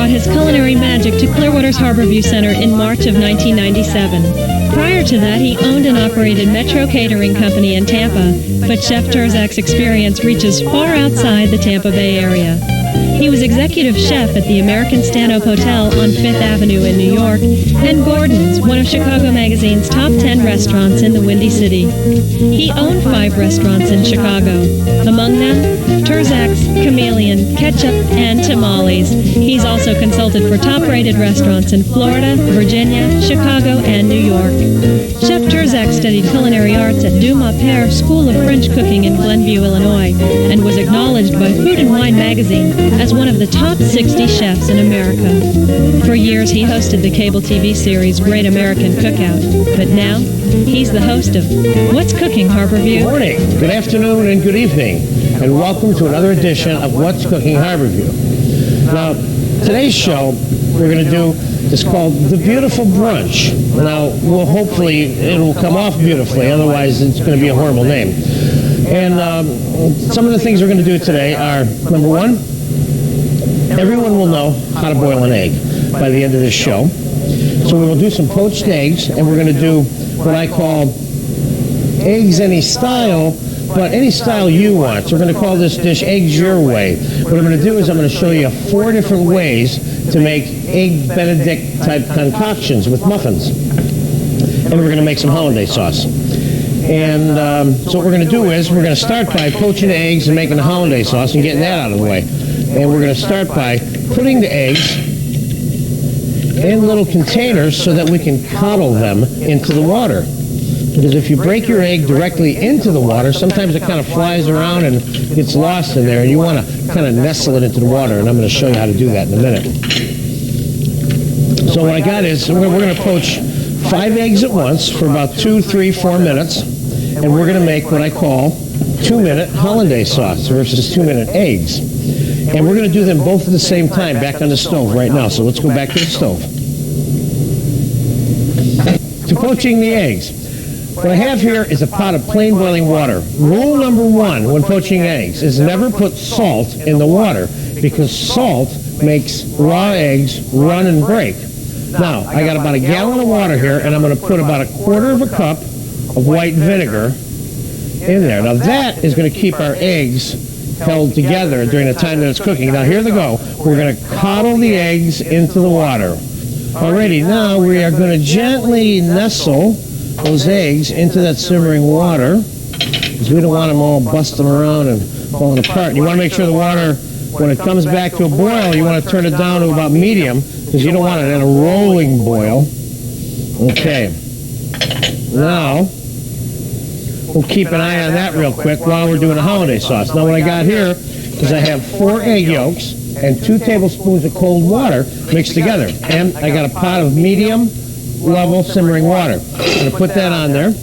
brought his culinary magic to Clearwater's Harborview Center in March of 1997. Prior to that, he owned and operated Metro Catering Company in Tampa, but Chef Terzak's experience reaches far outside the Tampa Bay area. He was executive chef at the American Stanhope Hotel on 5th Avenue in New York, and Gordon's, one of Chicago Magazine's top 10 restaurants in the Windy City. He owned 5 restaurants in Chicago, among them Terzak's, Chameleon, Ketchup, and Tamales. He's also consulted for top-rated restaurants in Florida, Virginia, Chicago, and New York. Chef Terzak studied culinary arts at Dumas Père School of French Cooking in Glenview, Illinois, and was acknowledged by Food and Wine magazine as one of the top 60 chefs in America. For years, he hosted the cable TV series Great American Cookout, but now he's the host of What's Cooking, Harborview? Good morning, good afternoon, and good evening, and welcome to another edition of What's Cooking, Harborview. Now, today's show we're going to do is called The Beautiful Brunch. Now, hopefully it'll come off beautifully, otherwise it's going to be a horrible name. And some of the things we're going to do today are, number one, everyone will know how to boil an egg by the end of this show. So we will do some poached eggs, and we're going to do what I call eggs any style, but any style you want. So we're going to call this dish Eggs Your Way. What I'm going to do is I'm going to show you 4 different ways to make egg Benedict type concoctions with muffins. And we're going to make some hollandaise sauce. And so what we're going to do is we're going to start by poaching the eggs and making the hollandaise sauce and getting that out of the way. And we're going to start by putting the eggs in little containers so that we can coddle them into the water. Because if you break your egg directly into the water, sometimes it kind of flies around and gets lost in there, and you want to kind of nestle it into the water, and I'm going to show you how to do that in a minute. So what I got is we're going to poach 5 eggs at once for about 2, 3, 4 minutes, and we're going to make what I call 2-minute hollandaise sauce versus 2-minute eggs. And we're going to do them both at the same time back on the stove right now. So let's go back to the stove. To poaching the eggs. What I have here is a pot of plain boiling water. Rule number 1 when poaching eggs is never put salt in the water, because salt makes raw eggs run and break. Now, I got about a gallon of water here, and I'm going to put about 1/4 cup of white vinegar in there. Now, that is going to keep our eggs held together during the time that it's cooking. Now, here they go. We're going to coddle the eggs into the water. Alrighty, now we are going to gently nestle those eggs into that simmering water, because we don't want them all busting around and falling apart. And you want to make sure the water, when it comes back to a boil, you want to turn it down to about medium, because you don't want it in a rolling boil. Okay. Now, we'll keep an eye on that real quick while we're doing the hollandaise sauce. Now, what I got here is I have 4 egg yolks and 2 tablespoons of cold water mixed together. And I got a pot of medium level simmering water. I'm going to put that on there. And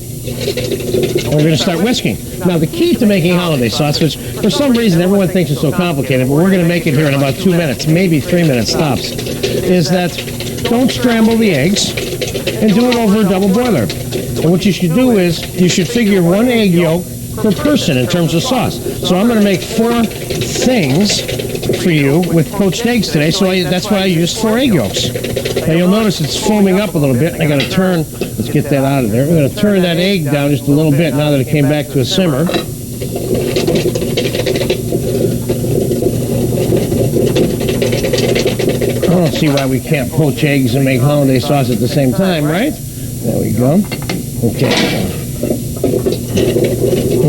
we're going to start whisking. Now, the key to making hollandaise sauce, which for some reason everyone thinks is so complicated, but we're going to make it here in about 2 minutes, maybe 3 minutes tops, is that don't scramble the eggs and do it over a double boiler. And what you should do is you should figure 1 egg yolk per person in terms of sauce. So I'm going to make 4 things for you with poached eggs today, so that's why I used 4 egg yolks. Now you'll notice it's foaming up a little bit. I got to turn, let's get that out of there. We're going to turn that egg down just a little bit now that it came back to a simmer. I don't see why we can't poach eggs and make hollandaise sauce at the same time, right? There we go. Okay.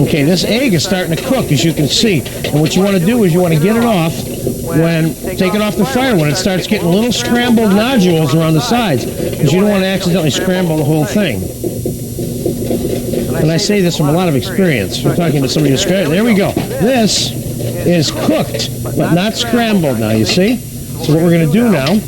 Okay, this egg is starting to cook, as you can see. And what you want to do is you want to get it off take it off the fire when it starts getting little scrambled nodules around the sides, because you don't want to accidentally scramble the whole thing. And I say this from a lot of experience. We're talking to somebody who's scrambled. There we go. This is cooked, but not scrambled now, you see? So what we're going to do now,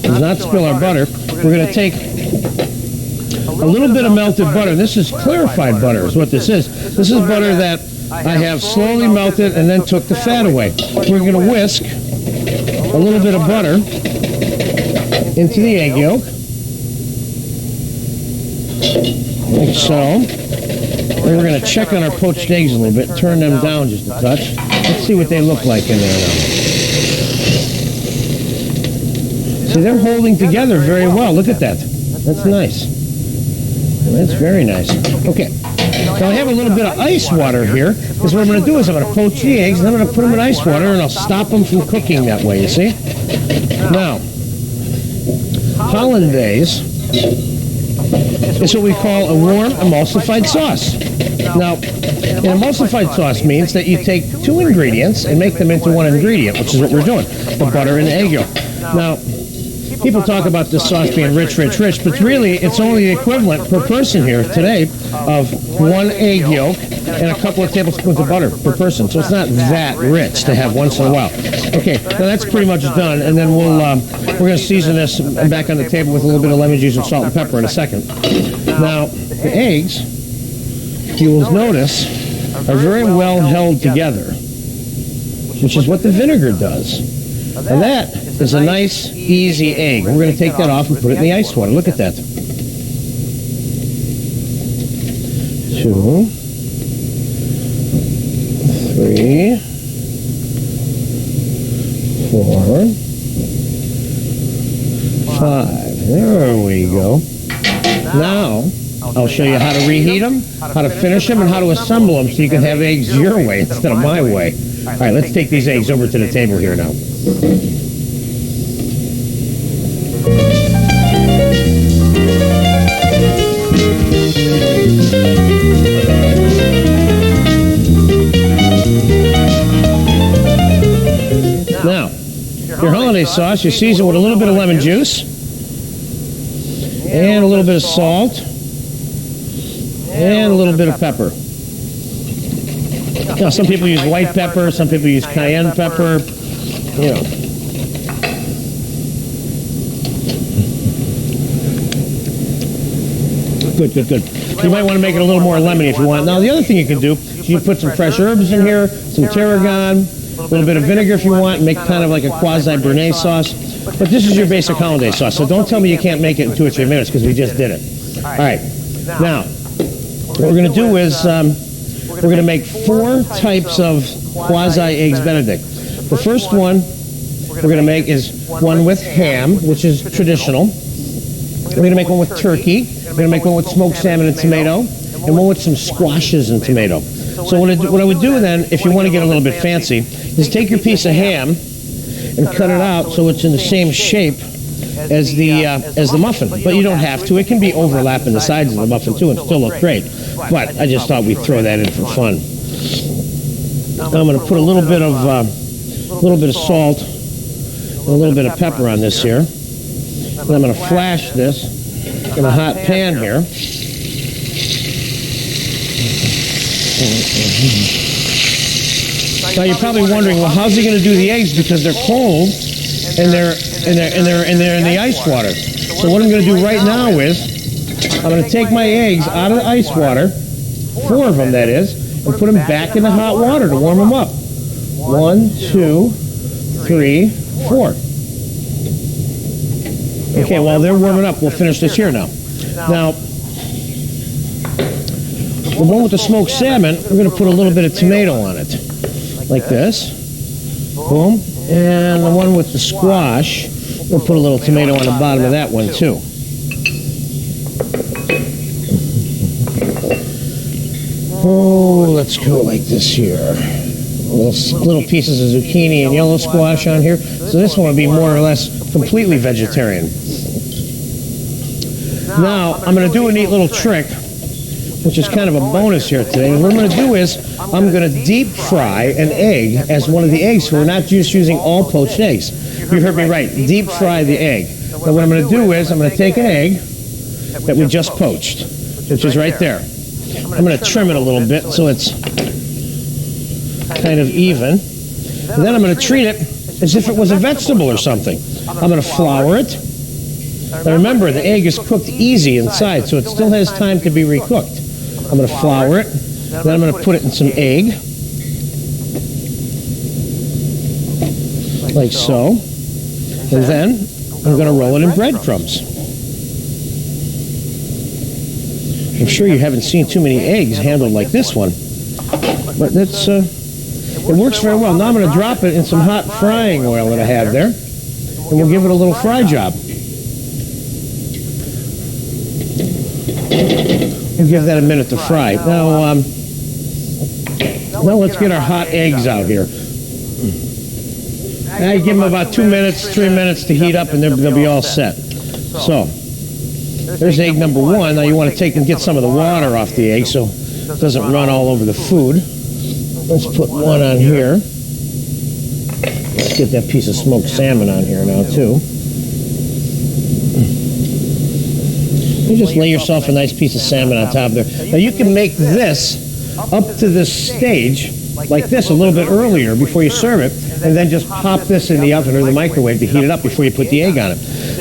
does not spill our butter, we're going to take a little bit of melted butter. This is clarified butter is what this is. This is butter that I have slowly melted and then took the fat away. We're going to whisk a little bit of butter into the egg yolk, like so. And we're going to check on our poached eggs a little bit, turn them down just a touch. Let's see what they look like in there now. See, they're holding together very well. Look at that. That's nice. That's very nice. Okay. Now I have a little bit of ice water here, because what I'm going to do is I'm going to poach the eggs, and I'm going to put them in ice water, and I'll stop them from cooking that way, you see? Now, hollandaise is what we call a warm emulsified sauce. Now, an emulsified sauce means that you take two ingredients and make them into one ingredient, which is what we're doing, the butter and the egg yolk. Now, people talk about this sauce being rich, but really it's only the equivalent per person here today of one egg yolk and a couple of tablespoons of butter per person. So it's not that rich to have once in a while. Okay, now that's pretty much done, and then we're going to season this back on the table with a little bit of lemon juice and salt and pepper in a second. Now, the eggs, you will notice, are very well held together, which is what the vinegar does. And that is a nice, easy egg. We're going to take that off and put it in the ice water. Look at that. 2, 3, 4, 5. There we go. Now, I'll show you how to reheat them, how to finish them, and how to assemble them so you can have eggs your way instead of my way. All right, let's take these eggs over to the table here now. Now, your hollandaise sauce, you season with a little bit of lemon juice and a little bit of salt and a little bit of pepper. Now, some people use white pepper, some people use cayenne pepper, you know. Good. You might want to make it a little more lemony if you want. Now, the other thing you can do is you can put some fresh herbs in here, some tarragon, a little bit of vinegar if you want, and make kind of like a quasi-béarnaise sauce. But this is your basic hollandaise sauce, so don't tell me you can't make it in 2 or 3 minutes, because we just did it. All right. Now, what we're going to do is we're going to make 4 types of quasi-eggs Benedict. The first one we're going to make is one with ham, which is traditional. We're going to make one with turkey. We're going to make one with smoked salmon and tomato, and one with some squashes and tomato. So what I would do then, if you want to get a little bit fancy, is take your piece of ham and cut it out so it's in the same shape as the muffin. But you don't have to. It can be overlapping the sides of the muffin too and still look great. But I just thought we'd throw that in for fun. Now I'm going to put a little bit of salt and a little bit of pepper on this here. And I'm going to flash this in a hot pan here. Now you're probably wondering, well, how's he going to do the eggs, because they're cold and they're in the ice water. So what I'm going to do right now is I'm going to take my eggs out of the ice water, 4 of them that is, and put them back in the hot water to warm them up. 1, 2, 3, 4. Okay, while they're warming up, we'll finish this here now. Now, the one with the smoked salmon, we're going to put a little bit of tomato on it, like this. Boom. And the one with the squash, we'll put a little tomato on the bottom of that one, too. Oh, let's go like this here. Little pieces of zucchini and yellow squash on here. So this one will be more or less completely vegetarian. Now, I'm going to do a neat little trick, which is kind of a bonus here today. And what I'm going to do is I'm going to deep fry an egg as one of the eggs, so we're not just using all poached eggs. You heard me right, deep fry the egg. Now what I'm going to do is I'm going to take an egg that we just poached, which is right there. I'm going to trim it a little bit so it's kind of even. And then I'm going to treat it as if it was a vegetable or something. I'm going to flour it. Now remember, the egg is cooked easy inside, so it still has time to be recooked. I'm going to flour it. Then I'm going to put it in some egg, like so. And then I'm going to roll it in breadcrumbs. I'm sure you haven't seen too many eggs handled like this one, but that's it works very well. Now I'm going to drop it in some hot frying oil that I have there. and we'll give it a little fry job. We'll give that a minute to fry. Now let's get our hot eggs out here. Now you give them about 2 minutes, 3 minutes to heat up, and they'll be all set. So, there's egg number one. Now you want to take and get some of the water off the egg so it doesn't run all over the food. Let's put one on here. Let's get that piece of smoked salmon on here now, too. You just lay yourself a nice piece of salmon on top there. Now you can make this up to this stage like this a little bit earlier before you serve it, and then just pop this in the oven or the microwave to heat it up before you put the egg on it.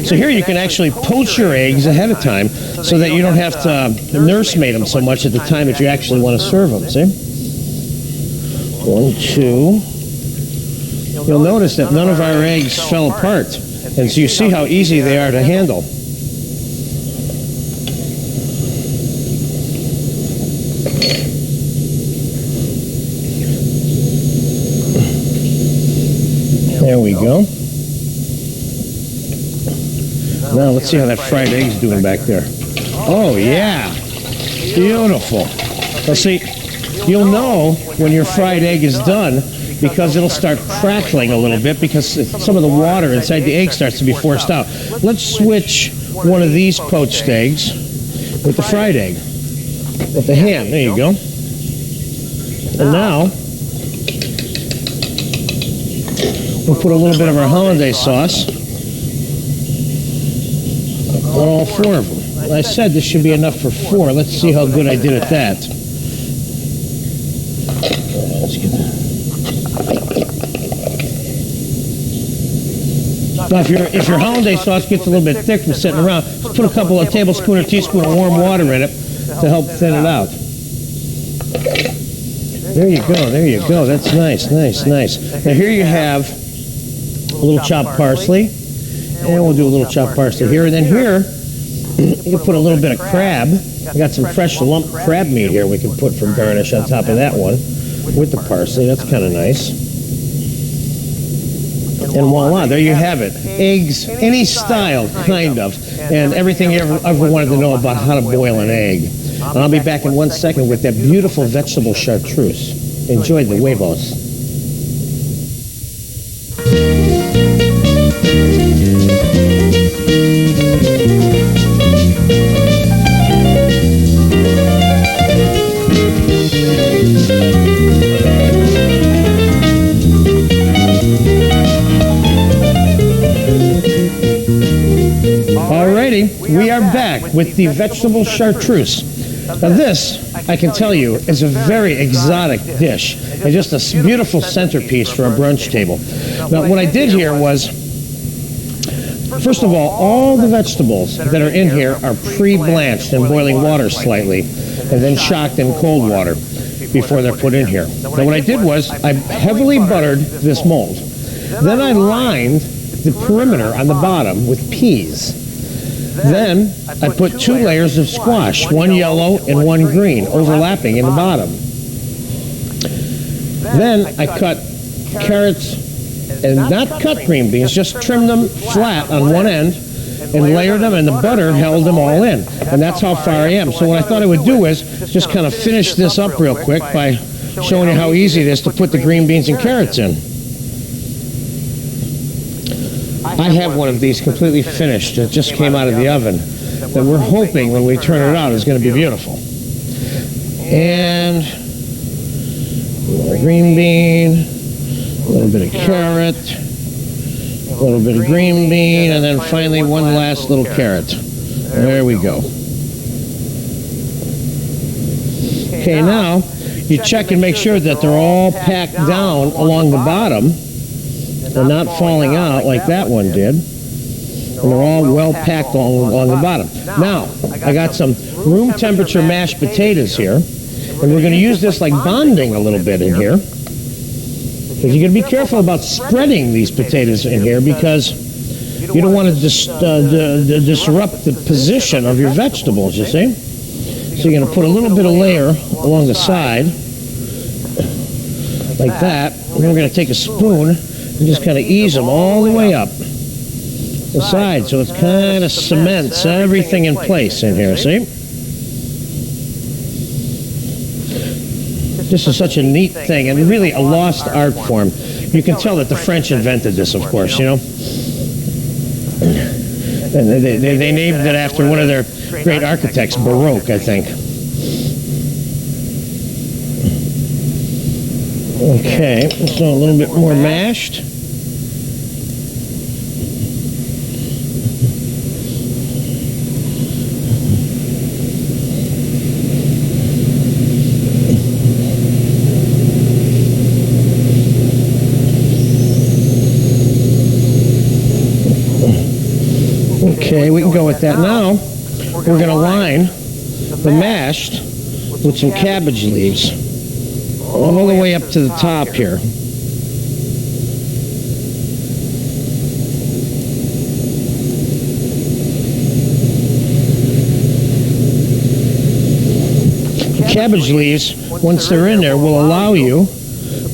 So here you can actually poach your eggs ahead of time so that you don't have to nursemaid them so much at the time that you actually want to serve them, see? 1, 2. You'll notice that none of our eggs fell apart, and so you see how easy they are to handle. There we go. Now let's see how that fried egg's doing back there. Oh yeah, beautiful. Well, see, you'll know when your fried egg is done because it'll start crackling a little bit because some of the water inside the egg starts to be forced out. Let's switch one of these poached eggs with the fried egg, with the ham. There you go. And now we'll put a little bit of our hollandaise sauce on all 4 of them. I said this should be enough for 4. Let's see how good I did at that. Let's get that. Now, if your hollandaise sauce gets a little bit thick from sitting around, just put a couple of tablespoons or teaspoon of warm water in it to help thin it out. There you go. There you go. That's nice, nice, nice. Now here you have a little chopped parsley, and we'll do a little chopped parsley here. And then here, you can put a little bit of crab. I got some fresh lump crab meat here we can put for garnish on top of that one with the parsley. That's kind of nice. And voila, there you have it. Eggs, any style, kind of, and everything you ever wanted to know about how to boil an egg. And I'll be back in 1 second with that beautiful vegetable chartreuse. Enjoy the huevos. Alrighty, we are back with the vegetable chartreuse. Now this, I can tell you, is a very exotic dish and just a beautiful centerpiece for a brunch table. Now what I did here was, first of all the vegetables that are in here are pre-blanched in boiling water slightly and then shocked in cold water before they're put in here. Now what I did was I heavily buttered this mold. Then I lined the perimeter on the bottom with peas. Then I put 2 layers of squash, one yellow and one green, overlapping in the bottom. Then I cut carrots and not cut green beans, just trimmed them flat on one end and layered them, and the butter held them all in. And that's how far I am. So what I thought I would do is just kind of finish this up real quick by showing you how easy it is to put the green beans and carrots in. I have one of these completely finished. It just came out of the oven that we're hoping when we turn it out is going to be beautiful. And a little green bean, a little bit of carrot, a little bit of green bean, and then finally one last little carrot. There we go. Okay, now you check and make sure that they're all packed down along the bottom. They're not falling out like that one did. And they're all well packed along the bottom. Now, I got some room temperature mashed potatoes here. And we're going to use this like bonding a little bit in here. Because you're going to be careful about spreading these potatoes in here because you don't want to disrupt the position of your vegetables, you see. So you're going to put a little bit of layer along the side, like that. And then we're going to take a spoon and just kind of ease them all the way up. the side, so it kind of cements everything in place in here, see? This is such a neat thing, and really a lost art form. You can tell that the French invented this, of course, you know? And they named it after one of their great architects, Baroque, I think. Okay, so a little bit more mashed. Okay, we can go with that. Now, we're going to line the mashed with some cabbage leaves all the way up to the top here. Cabbage leaves, once they're in there, will allow you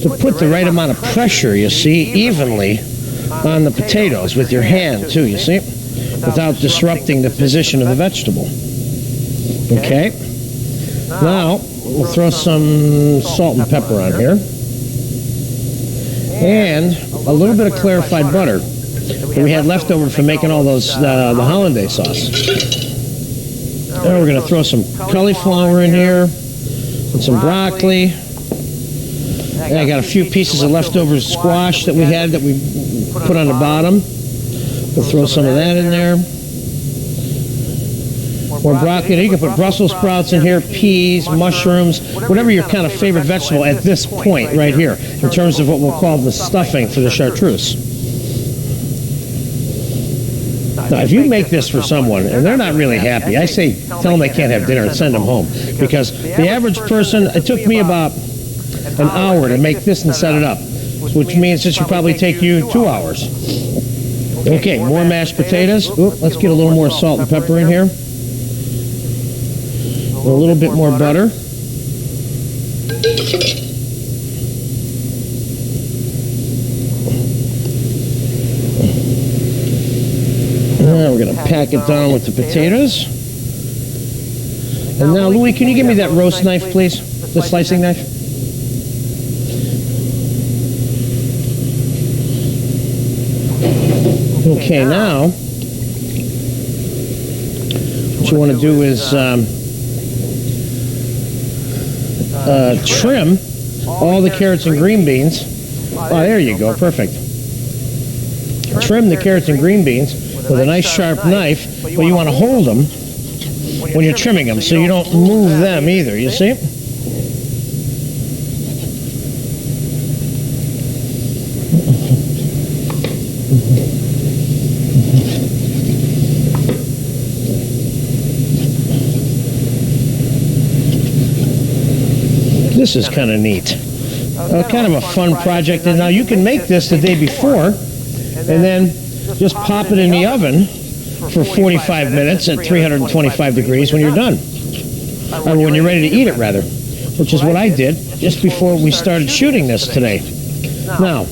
to put the right amount of pressure, you see, evenly on the potatoes with your hand, too, you see, without disrupting the position of the vegetable. Okay? Now, we'll throw some salt and pepper on here. And a little bit of clarified butter that we had left over from making all those, the hollandaise sauce. Then we're going to throw some cauliflower in here and some broccoli. And I got a few pieces of leftover squash that we had that we put on the bottom. We'll throw some of that in there. More broccoli. You can put Brussels sprouts in here, peas, mushrooms, whatever your kind of favorite vegetable at this point right here, in terms of what we'll call the stuffing for the chartreuse. Now, if you make this for someone and they're not really happy, I say tell them they can't have dinner and send them home. Because the average person, it took me about an hour to make this and set it up, which means it should probably take you 2 hours. Okay, more mashed potatoes. Ooh, let's get a little more salt and pepper in here. A little bit more butter. Now we're going to pack it down with the potatoes. And now, Louis, can you give me that roast knife, please? The slicing knife? Okay, now, what you want to do is trim all the carrots and green beans. Oh, there you go, perfect. Trim the carrots and green beans with a nice sharp knife, but you want to hold them when you're trimming them so you don't move them either, you see? This is kind of neat. Kind of a fun project. And now you can make this the day before and then just pop it in the oven for 45 minutes at 325 degrees when you're done. Or when you're ready to eat it, rather. Which is what I did just before we started shooting this today. Now,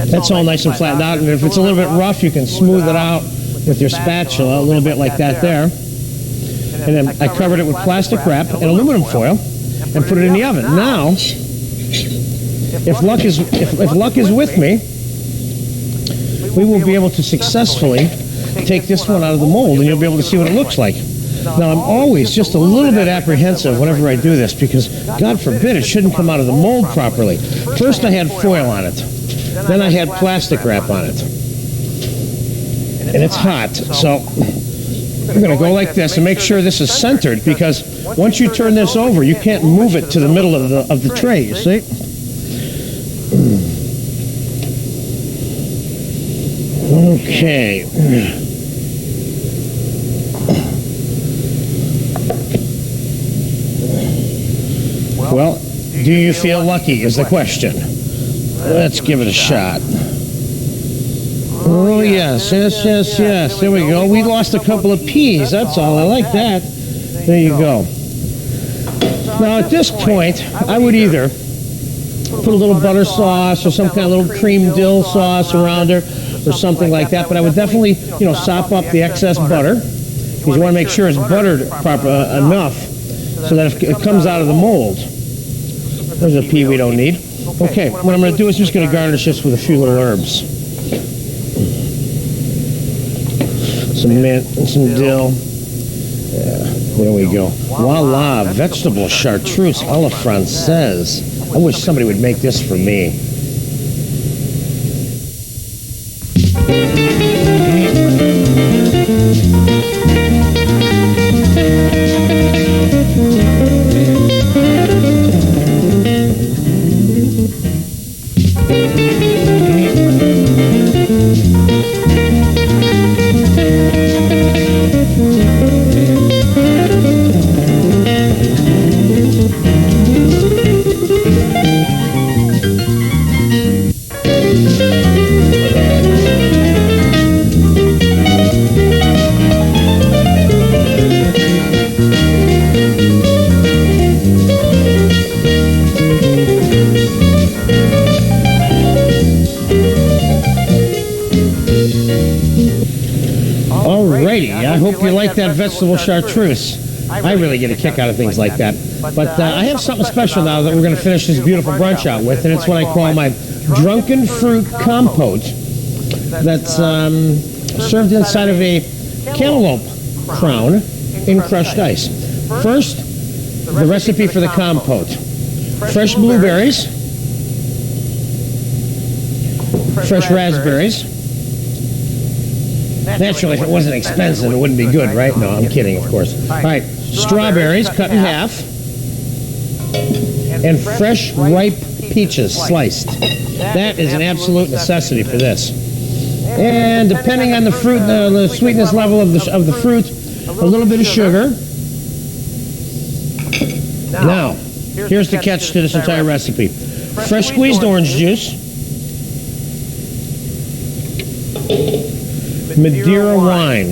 that's all nice and flattened out. And if it's a little bit rough, you can smooth it out with your spatula, a little bit like that there. And then I covered it with plastic wrap and aluminum foil and put it in the oven. Now, if luck is with me, we will be able to successfully take this one out of the mold and you'll be able to see what it looks like. Now, I'm always just a little bit apprehensive whenever I do this because, God forbid, it shouldn't come out of the mold properly. First, I had foil on it. Then I had plastic wrap on it. And it's hot, so we're going to go like this and make sure this is centered because once you turn this over, you can't move it to the middle of the tray, you see? Okay. Well, do you feel lucky is the question. Let's give it a shot. Oh, yes. There we go. We lost a couple of peas. That's all. I like that. There you go. Now, at this point, I would either put a little butter sauce or some kind of little cream dill sauce around her, or something like that. But I would definitely, sop up the excess butter, because you want to make sure it's buttered enough so that if it comes out of the mold. There's a pea we don't need. Okay, what I'm going to do is just going to garnish this with a few little herbs. Some mint and some dill. Yeah, there we go. Voila, vegetable chartreuse a la française. I wish somebody would make this for me. I hope you like that vegetable chartreuse. I really get a kick out of things like that. But I have something special now that we're going to finish this beautiful brunch out with, and it's what I call my drunken fruit compote that's served inside of a cantaloupe crown in crushed ice. First, the recipe for the compote. Fresh blueberries, fresh raspberries. Naturally, if it wasn't expensive, it wouldn't be good, right? No, I'm kidding, of course. All right, strawberries cut in half, and fresh, ripe peaches sliced. That is an absolute necessity for this. And depending on the fruit, the sweetness level of the fruit, a little bit of sugar. Now, here's the catch to this entire recipe. Fresh squeezed orange juice, Madeira wine.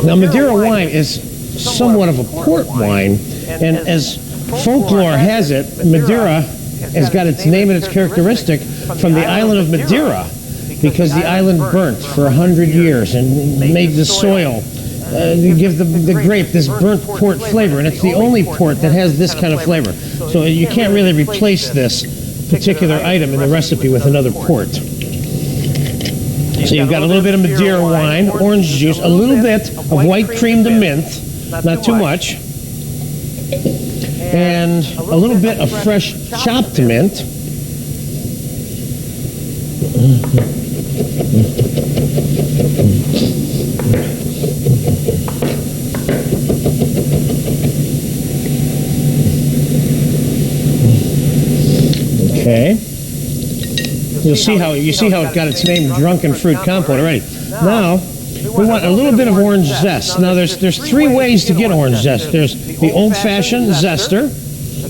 Now, Madeira wine is somewhat of a port wine, and as folklore has it, Madeira has got its name and its characteristic from the island of Madeira, because the island burnt for 100 years and made the soil give the grape this burnt port flavor, and it's the only port that has this kind of flavor. So you can't really replace this particular item in the recipe with another port. So you've got a little bit of Madeira wine, orange juice, a little bit of white cream to mint, not too much, and a little bit of fresh chopped mint. Okay. You see how it got its name, Drunken Fruit Compote, already. Now, we want a little bit of orange zest. Now, there's three ways to get orange zest. There's the old-fashioned zester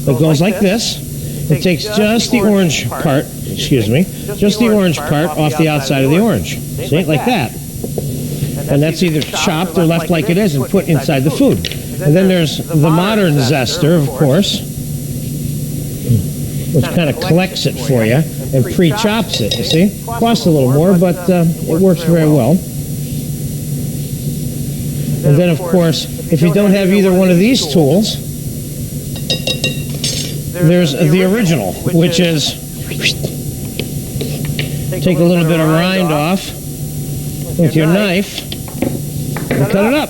that goes like this. It takes just the orange part, just the orange part off the outside of the orange. See, like that. And that's either chopped or left like it is and put inside the food. And then there's the modern zester, of course, which kind of collects it for you and pre-chops it, you see. Costs a little more, but it works very well. And then, of course, if you don't have either one of these tools, there's the original, which is take a little bit of rind off with your knife and cut it up.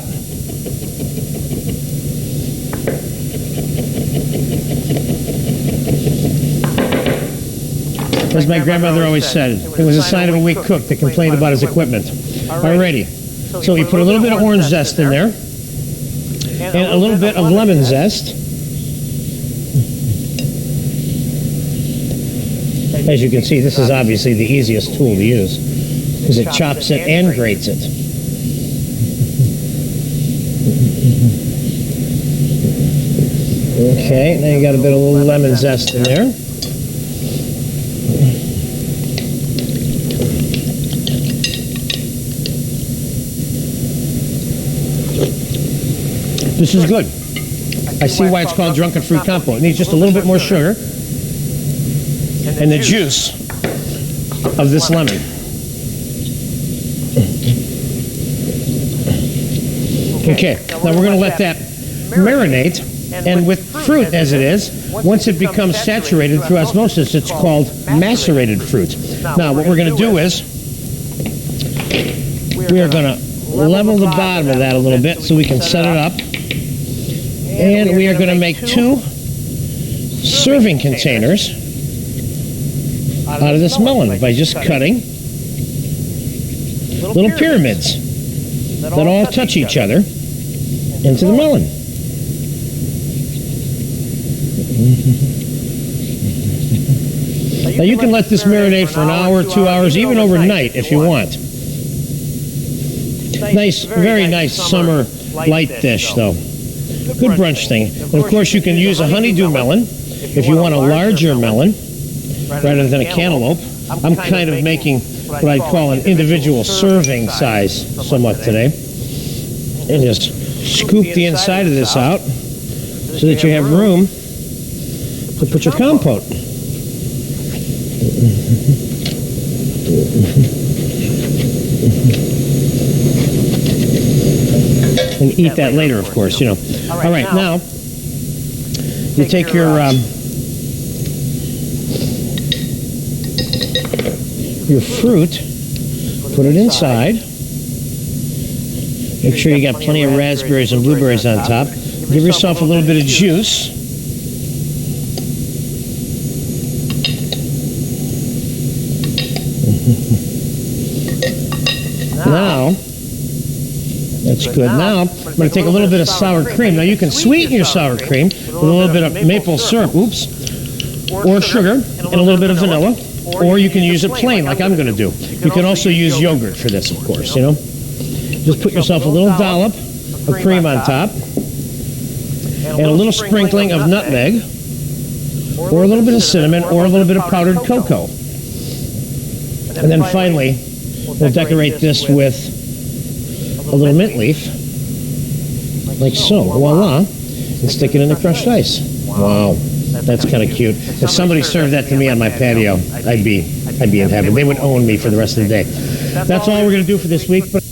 As my grandmother always said, it was a sign of a weak cook that complained about his equipment. Alrighty, so you put a little bit of orange zest in there, and a little bit of lemon zest. As you can see, this is obviously the easiest tool to use, because it chops it and grates it. Okay, now you got a bit of little lemon zest in there. This is good. I see why it's called Drunken Fruit Compote. It needs just a little bit more sugar and the juice of this lemon. Okay, now we're going to let that marinate, and with fruit as it is, once it becomes saturated through osmosis, it's called macerated fruit. Now, what we're going to do is we are going to level the bottom of that a little bit so we can set it up, and we are going to make 2 serving containers out of this melon by just cutting little pyramids that all touch each other into the melon. Now you can let this marinate for an hour, 2 hours, even overnight if you want. Nice, very nice summer light dish though. Good brunch thing. And of course you can use a honeydew melon if you want a larger melon rather than a cantaloupe. I'm kind of making what I'd call an individual serving size somewhat today. And just scoop the inside of this out so that you have room to put your compote. And eat that later, of course, you know. All right, now you take your fruit, put it inside. Make sure you got plenty of raspberries and blueberries on top. Give yourself a little bit of juice. Now, that's good. Now, I'm going to take a little bit of sour cream. Now, you can sweeten your sour cream with a little bit of maple syrup, or sugar, and a little bit of vanilla, or you can use it plain like I'm going to do. You can also use yogurt for this, of course, you know. Just put yourself a little dollop of cream on top, and a little sprinkling of nutmeg, or a little bit of cinnamon, or a little bit of powdered cocoa. And then finally, we'll decorate this with a little mint leaf, like so, voila, and stick it in the crushed ice. Wow, that's kind of cute. If somebody served that to me on my patio, I'd be in heaven. They would own me for the rest of the day. That's all we're going to do for this week. But